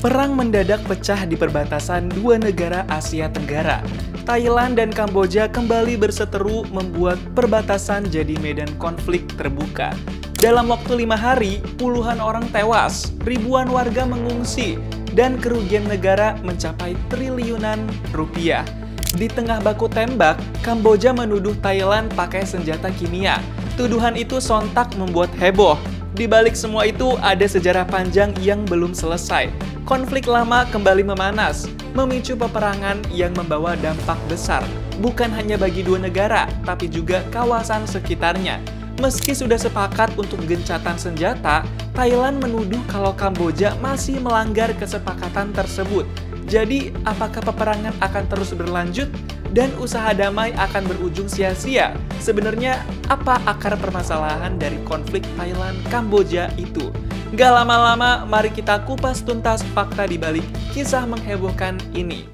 Perang mendadak pecah di perbatasan dua negara Asia Tenggara. Thailand dan Kamboja kembali berseteru membuat perbatasan jadi medan konflik terbuka. Dalam waktu 5 hari, puluhan orang tewas, ribuan warga mengungsi, dan kerugian negara mencapai triliunan rupiah. Di tengah baku tembak, Kamboja menuduh Thailand pakai senjata kimia. Tuduhan itu sontak membuat heboh. Di balik semua itu ada sejarah panjang yang belum selesai. Konflik lama kembali memanas, memicu peperangan yang membawa dampak besar, bukan hanya bagi dua negara, tapi juga kawasan sekitarnya. Meski sudah sepakat untuk gencatan senjata, Thailand menuduh kalau Kamboja masih melanggar kesepakatan tersebut. Jadi, apakah peperangan akan terus berlanjut? Dan usaha damai akan berujung sia-sia? Sebenarnya, apa akar permasalahan dari konflik Thailand-Kamboja itu? Gak lama-lama, mari kita kupas tuntas fakta di balik kisah menghebohkan ini.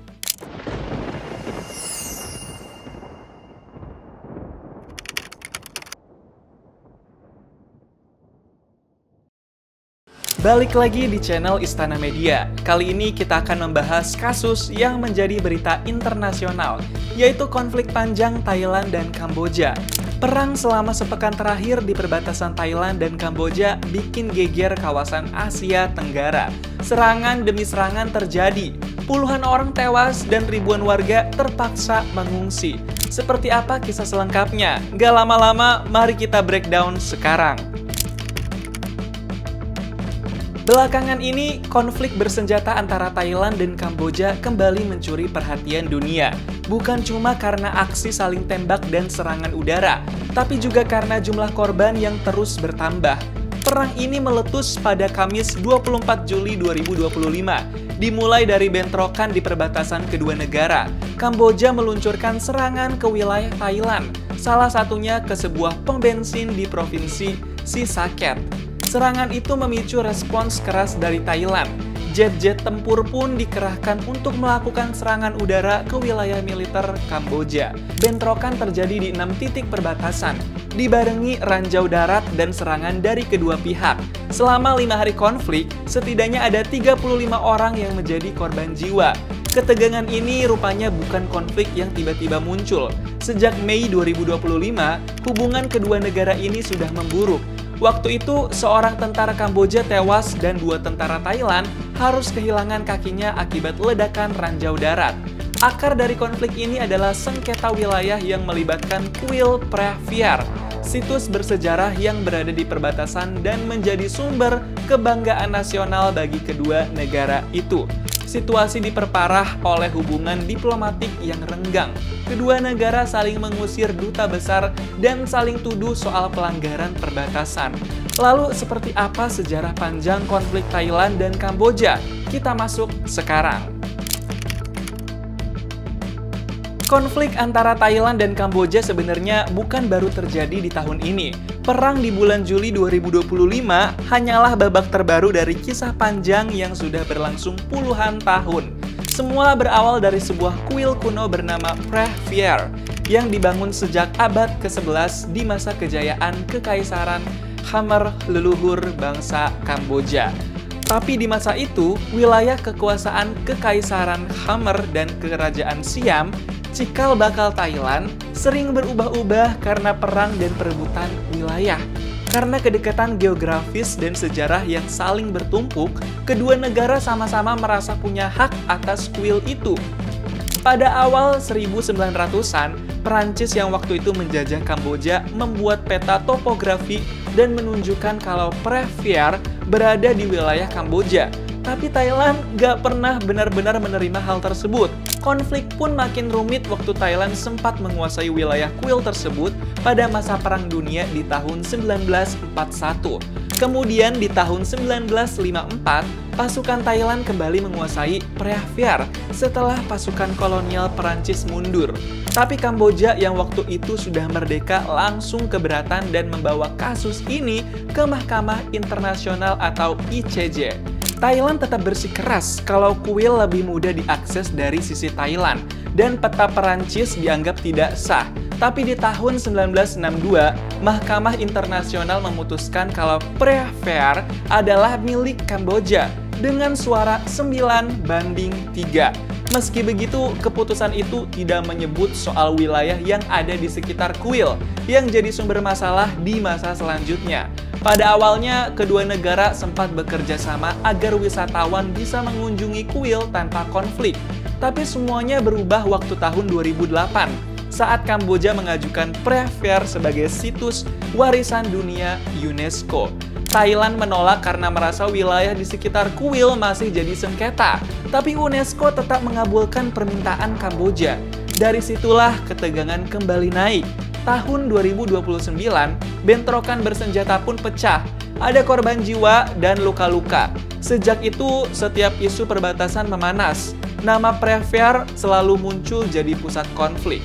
Balik lagi di channel Istana Media. Kali ini kita akan membahas kasus yang menjadi berita internasional, yaitu konflik panjang Thailand dan Kamboja. Perang selama sepekan terakhir di perbatasan Thailand dan Kamboja bikin geger kawasan Asia Tenggara. Serangan demi serangan terjadi, puluhan orang tewas dan ribuan warga terpaksa mengungsi. Seperti apa kisah selengkapnya? Gak lama-lama, mari kita breakdown sekarang. Belakangan ini, konflik bersenjata antara Thailand dan Kamboja kembali mencuri perhatian dunia. Bukan cuma karena aksi saling tembak dan serangan udara, tapi juga karena jumlah korban yang terus bertambah. Perang ini meletus pada Kamis 24 Juli 2025, dimulai dari bentrokan di perbatasan kedua negara. Kamboja meluncurkan serangan ke wilayah Thailand, salah satunya ke sebuah pom bensin di provinsi Sisaket. Serangan itu memicu respons keras dari Thailand. Jet-jet tempur pun dikerahkan untuk melakukan serangan udara ke wilayah militer Kamboja. Bentrokan terjadi di 6 titik perbatasan, dibarengi ranjau darat dan serangan dari kedua pihak. Selama 5 hari konflik, setidaknya ada 35 orang yang menjadi korban jiwa. Ketegangan ini rupanya bukan konflik yang tiba-tiba muncul. Sejak Mei 2025, hubungan kedua negara ini sudah memburuk. Waktu itu, seorang tentara Kamboja tewas dan 2 tentara Thailand harus kehilangan kakinya akibat ledakan ranjau darat. Akar dari konflik ini adalah sengketa wilayah yang melibatkan kuil Preh Viar, situs bersejarah yang berada di perbatasan dan menjadi sumber kebanggaan nasional bagi kedua negara itu. Situasi diperparah oleh hubungan diplomatik yang renggang. Kedua negara saling mengusir duta besar dan saling tuduh soal pelanggaran perbatasan. Lalu, seperti apa sejarah panjang konflik Thailand dan Kamboja? Kita masuk sekarang. Konflik antara Thailand dan Kamboja sebenarnya bukan baru terjadi di tahun ini. Perang di bulan Juli 2025 hanyalah babak terbaru dari kisah panjang yang sudah berlangsung puluhan tahun. Semula berawal dari sebuah kuil kuno bernama Preh Viar yang dibangun sejak abad ke-11 di masa kejayaan Kekaisaran Khmer leluhur bangsa Kamboja. Tapi di masa itu, wilayah kekuasaan Kekaisaran Khmer dan Kerajaan Siam, cikal bakal Thailand, sering berubah-ubah karena perang dan perebutan wilayah. Karena kedekatan geografis dan sejarah yang saling bertumpuk, kedua negara sama-sama merasa punya hak atas kuil itu. Pada awal 1900-an, Perancis yang waktu itu menjajah Kamboja membuat peta topografi dan menunjukkan kalau Preh Viar berada di wilayah Kamboja. Tapi Thailand gak pernah benar-benar menerima hal tersebut. Konflik pun makin rumit waktu Thailand sempat menguasai wilayah kuil tersebut pada masa Perang Dunia di tahun 1941. Kemudian di tahun 1954, pasukan Thailand kembali menguasai Preh Viar setelah pasukan kolonial Perancis mundur. Tapi Kamboja yang waktu itu sudah merdeka langsung keberatan dan membawa kasus ini ke Mahkamah Internasional atau ICJ. Thailand tetap bersikeras kalau kuil lebih mudah diakses dari sisi Thailand dan peta Perancis dianggap tidak sah. Tapi di tahun 1962, Mahkamah Internasional memutuskan kalau Preh Viar adalah milik Kamboja dengan suara 9-3. Meski begitu, keputusan itu tidak menyebut soal wilayah yang ada di sekitar kuil yang jadi sumber masalah di masa selanjutnya. Pada awalnya, kedua negara sempat bekerja sama agar wisatawan bisa mengunjungi kuil tanpa konflik. Tapi semuanya berubah waktu tahun 2008 saat Kamboja mengajukan Phra Phare sebagai situs warisan dunia UNESCO. Thailand menolak karena merasa wilayah di sekitar kuil masih jadi sengketa, tapi UNESCO tetap mengabulkan permintaan Kamboja. Dari situlah ketegangan kembali naik. Tahun 2029, bentrokan bersenjata pun pecah. Ada korban jiwa dan luka-luka. Sejak itu, setiap isu perbatasan memanas. Nama Phra Phare selalu muncul jadi pusat konflik.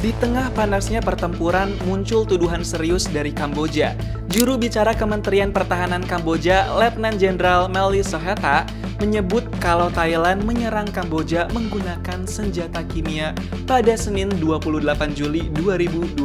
Di tengah panasnya pertempuran, muncul tuduhan serius dari Kamboja. Juru bicara Kementerian Pertahanan Kamboja, Letnan Jenderal Melis Soheta, menyebut kalau Thailand menyerang Kamboja menggunakan senjata kimia pada Senin 28 Juli 2025.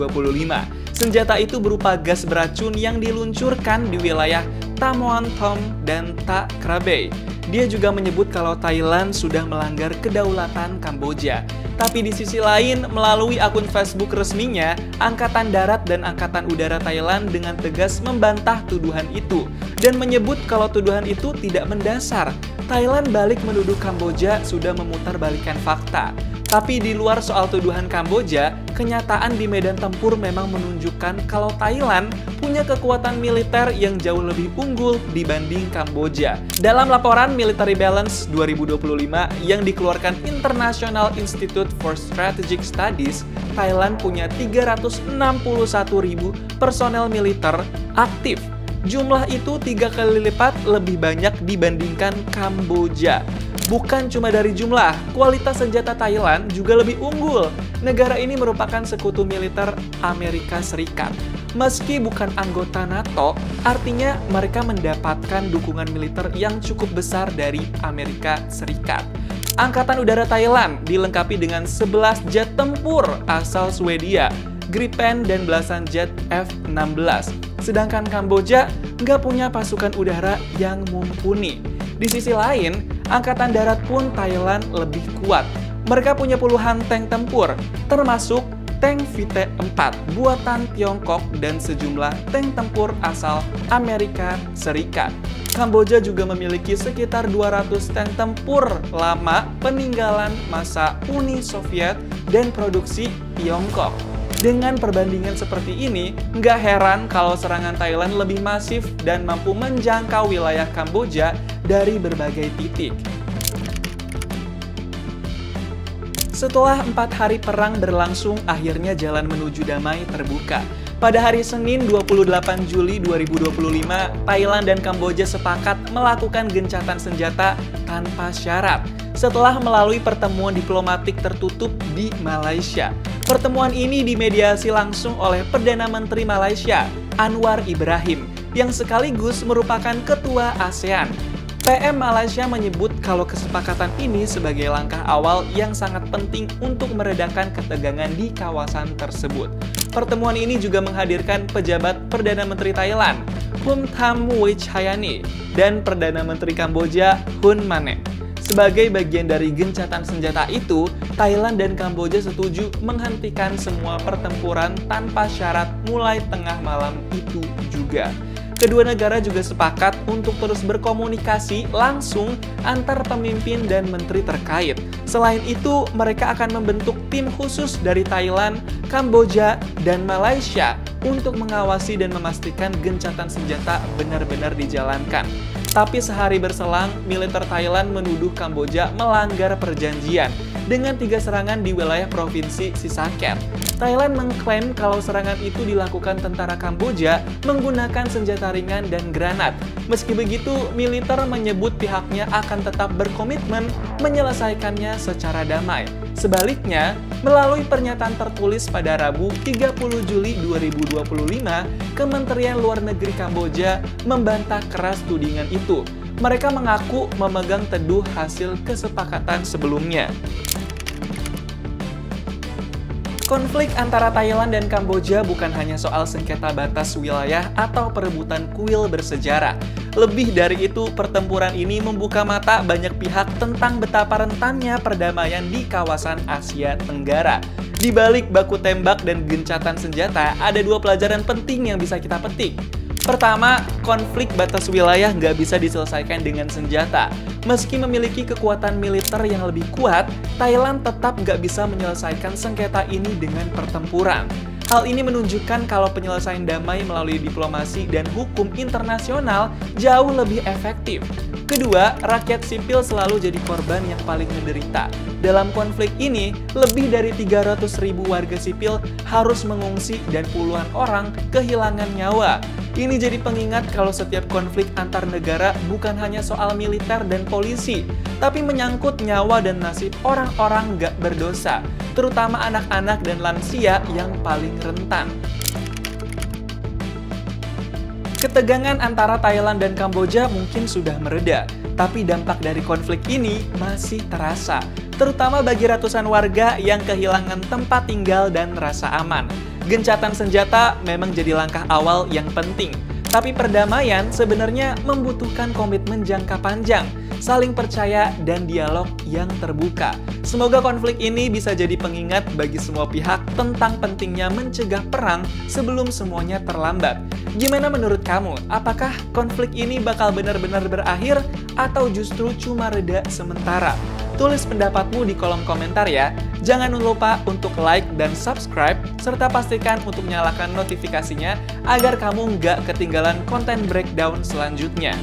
Senjata itu berupa gas beracun yang diluncurkan di wilayah Tamuan Thom dan Tak Krabi. Dia juga menyebut kalau Thailand sudah melanggar kedaulatan Kamboja. Tapi di sisi lain, melalui akun Facebook resminya, Angkatan Darat dan Angkatan Udara Thailand dengan tegas membantah tuduhan itu dan menyebut kalau tuduhan itu tidak mendasar. Thailand balik menuduh Kamboja sudah memutarbalikkan fakta. Tapi di luar soal tuduhan Kamboja, kenyataan di medan tempur memang menunjukkan kalau Thailand punya kekuatan militer yang jauh lebih unggul dibanding Kamboja. Dalam laporan Military Balance 2025 yang dikeluarkan International Institute for Strategic Studies, Thailand punya 361.000 personel militer aktif. Jumlah itu 3 kali lipat lebih banyak dibandingkan Kamboja. Bukan cuma dari jumlah, kualitas senjata Thailand juga lebih unggul. Negara ini merupakan sekutu militer Amerika Serikat. Meski bukan anggota NATO, artinya mereka mendapatkan dukungan militer yang cukup besar dari Amerika Serikat. Angkatan Udara Thailand dilengkapi dengan 11 jet tempur asal Swedia, Gripen dan belasan jet F-16. Sedangkan Kamboja nggak punya pasukan udara yang mumpuni. Di sisi lain, Angkatan Darat pun Thailand lebih kuat. Mereka punya puluhan tank tempur, termasuk tank VT-4 buatan Tiongkok dan sejumlah tank tempur asal Amerika Serikat. Kamboja juga memiliki sekitar 200 tank tempur lama peninggalan masa Uni Soviet dan produksi Tiongkok. Dengan perbandingan seperti ini, nggak heran kalau serangan Thailand lebih masif dan mampu menjangkau wilayah Kamboja dari berbagai titik. Setelah 4 hari perang berlangsung, akhirnya jalan menuju damai terbuka. Pada hari Senin 28 Juli 2025, Thailand dan Kamboja sepakat melakukan gencatan senjata tanpa syarat setelah melalui pertemuan diplomatik tertutup di Malaysia. Pertemuan ini dimediasi langsung oleh Perdana Menteri Malaysia, Anwar Ibrahim, yang sekaligus merupakan Ketua ASEAN. PM Malaysia menyebut kalau kesepakatan ini sebagai langkah awal yang sangat penting untuk meredakan ketegangan di kawasan tersebut. Pertemuan ini juga menghadirkan pejabat Perdana Menteri Thailand, Phum Tham Wechayani, dan Perdana Menteri Kamboja, Hun Manet. Sebagai bagian dari gencatan senjata itu, Thailand dan Kamboja setuju menghentikan semua pertempuran tanpa syarat mulai tengah malam itu juga. Kedua negara juga sepakat untuk terus berkomunikasi langsung antar pemimpin dan menteri terkait. Selain itu, mereka akan membentuk tim khusus dari Thailand, Kamboja, dan Malaysia untuk mengawasi dan memastikan gencatan senjata benar-benar dijalankan. Tapi sehari berselang, militer Thailand menuduh Kamboja melanggar perjanjian dengan 3 serangan di wilayah provinsi Sisaket. Thailand mengklaim kalau serangan itu dilakukan tentara Kamboja menggunakan senjata ringan dan granat. Meski begitu, militer menyebut pihaknya akan tetap berkomitmen menyelesaikannya secara damai. Sebaliknya, melalui pernyataan tertulis pada Rabu 30 Juli 2025, Kementerian Luar Negeri Kamboja membantah keras tudingan itu. Mereka mengaku memegang teduh hasil kesepakatan sebelumnya. Konflik antara Thailand dan Kamboja bukan hanya soal sengketa batas wilayah atau perebutan kuil bersejarah. Lebih dari itu, pertempuran ini membuka mata banyak pihak tentang betapa rentannya perdamaian di kawasan Asia Tenggara. Di balik baku tembak dan gencatan senjata, ada dua pelajaran penting yang bisa kita petik. Pertama, konflik batas wilayah nggak bisa diselesaikan dengan senjata. Meski memiliki kekuatan militer yang lebih kuat, Thailand tetap nggak bisa menyelesaikan sengketa ini dengan pertempuran. Hal ini menunjukkan kalau penyelesaian damai melalui diplomasi dan hukum internasional jauh lebih efektif. Kedua, rakyat sipil selalu jadi korban yang paling menderita. Dalam konflik ini, lebih dari 300.000 warga sipil harus mengungsi dan puluhan orang kehilangan nyawa. Ini jadi pengingat kalau setiap konflik antar negara bukan hanya soal militer dan polisi, tapi menyangkut nyawa dan nasib orang-orang nggak berdosa, terutama anak-anak dan lansia yang paling rentan. Ketegangan antara Thailand dan Kamboja mungkin sudah mereda, tapi dampak dari konflik ini masih terasa, terutama bagi ratusan warga yang kehilangan tempat tinggal dan rasa aman. Gencatan senjata memang jadi langkah awal yang penting, tapi perdamaian sebenarnya membutuhkan komitmen jangka panjang, saling percaya, dan dialog yang terbuka. Semoga konflik ini bisa jadi pengingat bagi semua pihak tentang pentingnya mencegah perang sebelum semuanya terlambat. Gimana menurut kamu? Apakah konflik ini bakal benar-benar berakhir atau justru cuma reda sementara? Tulis pendapatmu di kolom komentar ya. Jangan lupa untuk like dan subscribe, serta pastikan untuk nyalakan notifikasinya agar kamu nggak ketinggalan konten breakdown selanjutnya.